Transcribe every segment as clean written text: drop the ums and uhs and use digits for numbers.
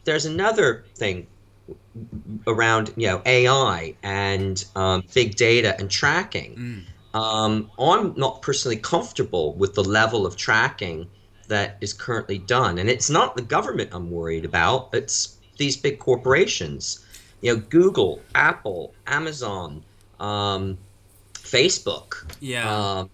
there's another thing around, AI and big data and tracking. Mm. I'm not personally comfortable with the level of tracking that is currently done, and it's not the government I'm worried about. It's these big corporations, Google, Apple, Amazon, um, Facebook, Yeah. um,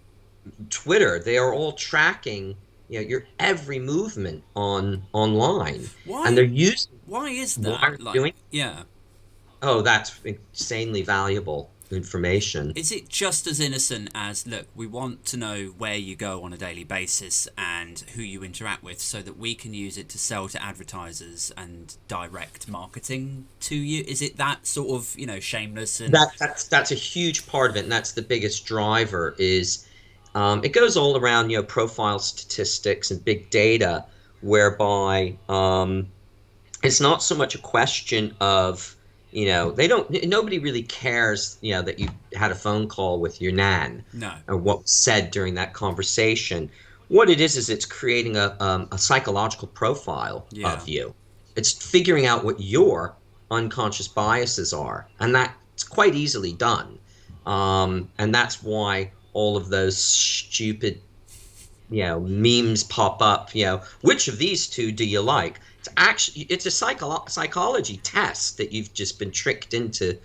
Twitter. They are all tracking, your every movement online, and they're Why? using. Why is Why are that? they Like, doing? yeah. Oh, that's insanely valuable information. Is it just as innocent as, look, we want to know where you go on a daily basis and who you interact with so that we can use it to sell to advertisers and direct marketing to you? Is it that sort of, shameless and. That's a huge part of it, and that's the biggest driver. Is it goes all around, profile statistics and big data, whereby it's not so much a question of, they don't, nobody really cares, that you had a phone call with your nan No. or what was said during that conversation. What it is it's creating a psychological profile Yeah. of you. It's figuring out what your unconscious biases are, and that's quite easily done. And that's why all of those stupid, memes pop up. Which of these two do you like? It's a psychology test that you've just been tricked into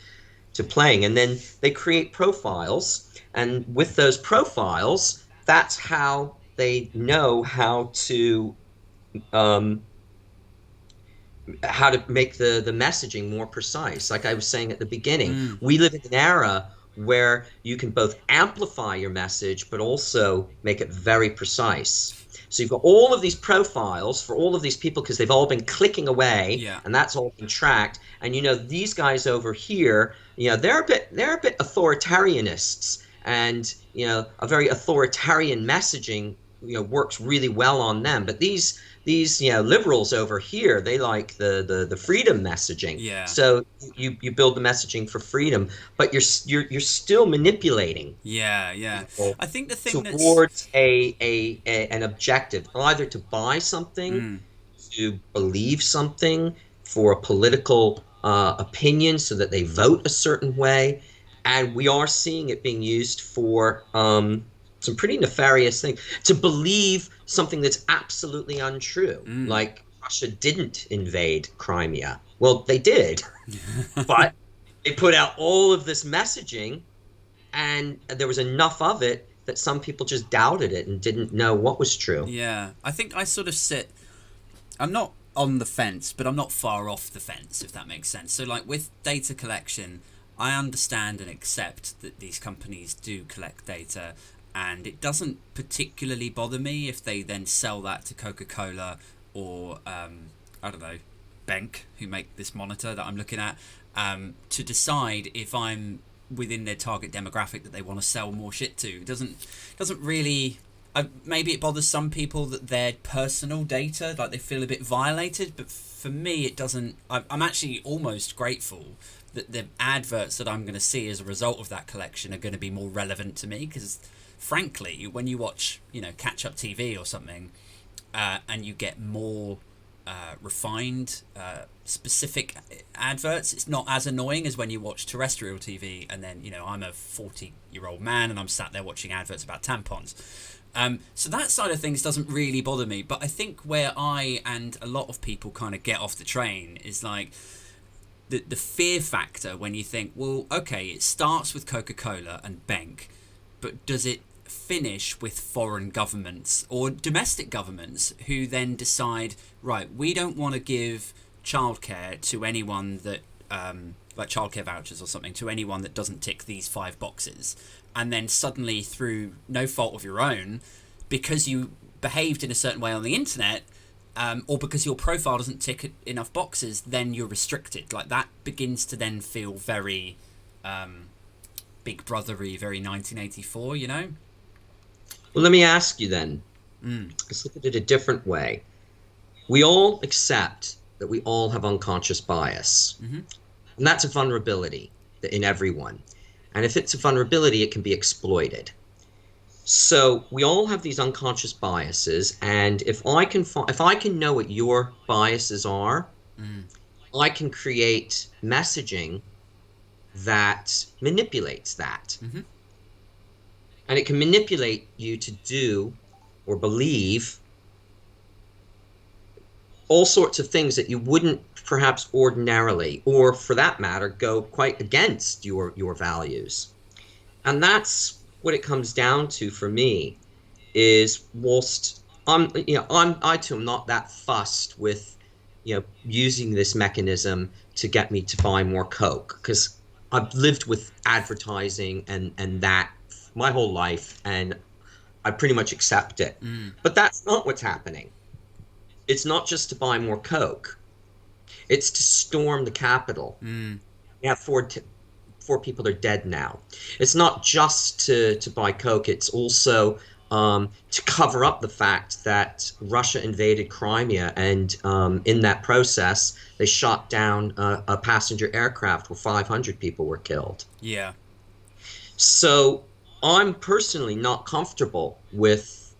playing, and then they create profiles, and with those profiles, that's how they know um, how to make the messaging more precise. Like I was saying at the beginning, Mm. we live in an era where you can both amplify your message but also make it very precise. So you've got all of these profiles for all of these people because they've all been clicking away, Yeah. and that's all been tracked. And these guys over here, they're a bit authoritarianists, and a very authoritarian messaging works really well on them. But these liberals over here, they like the freedom messaging. Yeah. So you build the messaging for freedom, but you're still manipulating Yeah. Yeah. people I think the thing that's. towards an objective, either to buy something, Mm. to believe something for a political opinion so that they vote a certain way. And we are seeing it being used for some pretty nefarious things. To believe something that's absolutely untrue, Mm. like Russia didn't invade Crimea. Well, they did, but they put out all of this messaging, and there was enough of it that some people just doubted it and didn't know what was true. Yeah. I think I sort of sit. I'm not on the fence, but I'm not far off the fence, if that makes sense. So, like with data collection, I understand and accept that these companies do collect data, and it doesn't particularly bother me if they then sell that to Coca-Cola or I don't know, Bank, who make this monitor that I'm looking at, to decide if I'm within their target demographic that they want to sell more shit to. It doesn't really. Maybe it bothers some people that their personal data, like they feel a bit violated, but for me, it doesn't. I'm actually almost grateful that the adverts that I'm going to see as a result of that collection are going to be more relevant to me, because frankly, when you watch, catch up TV or something, and you get more refined, specific adverts, it's not as annoying as when you watch terrestrial TV and then, I'm a 40-year-old man and I'm sat there watching adverts about tampons. So that side of things doesn't really bother me, but I think where I and a lot of people kind of get off the train is like the fear factor when you think, well, okay, it starts with Coca-Cola and Bank, but does it finish with foreign governments or domestic governments who then decide, right, we don't want to give childcare to anyone that, like childcare vouchers or something, to anyone that doesn't tick these 5 boxes. And then suddenly, through no fault of your own, because you behaved in a certain way on the internet, or because your profile doesn't tick enough boxes, then you're restricted. Like that begins to then feel very Big Brothery, very 1984, Well, let me ask you then. Mm. Let's look at it a different way. We all accept that we all have unconscious bias, Mm-hmm. and that's a vulnerability in everyone. And if it's a vulnerability, it can be exploited. So we all have these unconscious biases, and if I can know what your biases are, I can create messaging that manipulates that. And it can manipulate you to do or believe all sorts of things that you wouldn't perhaps ordinarily, or for that matter, go quite against your values. And that's what it comes down to for me, is whilst I too am not that fussed with, using this mechanism to get me to buy more Coke, because I've lived with advertising and that my whole life, and I pretty much accept it. But that's not what's happening. It's not just to buy more Coke. It's to storm the Capitol. We have four people are dead now. It's not just to buy Coke. It's also to cover up the fact that Russia invaded Crimea, and in that process, they shot down a passenger aircraft where 500 people were killed. Yeah. So I'm personally not comfortable with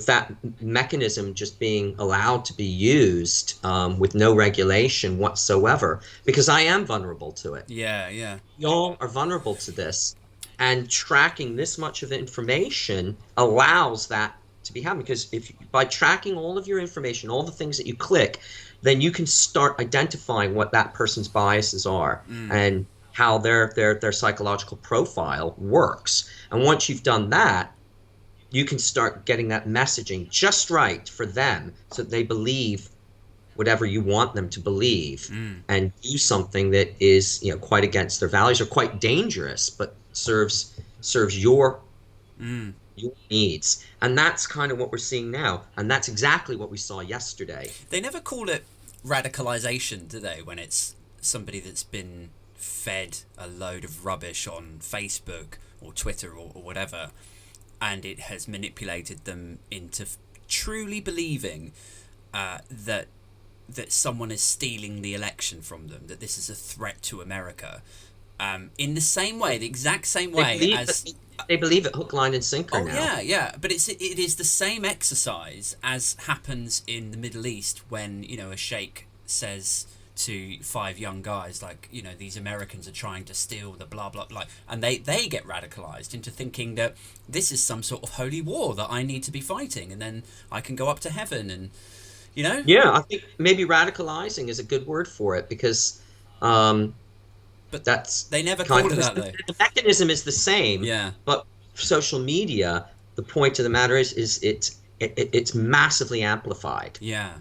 that mechanism just being allowed to be used with no regulation whatsoever, because I am vulnerable to it. Yeah. Y'all are vulnerable to this, and tracking this much of information allows that to be happening, because by tracking all of your information, all the things that you click, then you can start identifying what that person's biases are and how their psychological profile works. And once you've done that, you can start getting that messaging just right for them, so that they believe whatever you want them to believe, and do something that is, quite against their values or quite dangerous, but serves your needs. And that's kind of what we're seeing now, and that's exactly what we saw yesterday. They never call it radicalization, do they, when it's somebody that's been fed a load of rubbish on Facebook or Twitter or whatever, and it has manipulated them into truly believing that someone is stealing the election from them, that this is a threat to America. In the same way, the exact same way they believe it hook, line, and sinker now. Yeah. But it is the same exercise as happens in the Middle East when, a sheikh says to 5 young guys, like, these Americans are trying to steal the blah blah blah, and they get radicalized into thinking that this is some sort of holy war that I need to be fighting, and then I can go up to heaven, and Yeah, I think maybe radicalizing is a good word for it, because but that's they never call it that, though. The mechanism is the same. Yeah. But social media, the point of the matter is it's massively amplified. Yeah.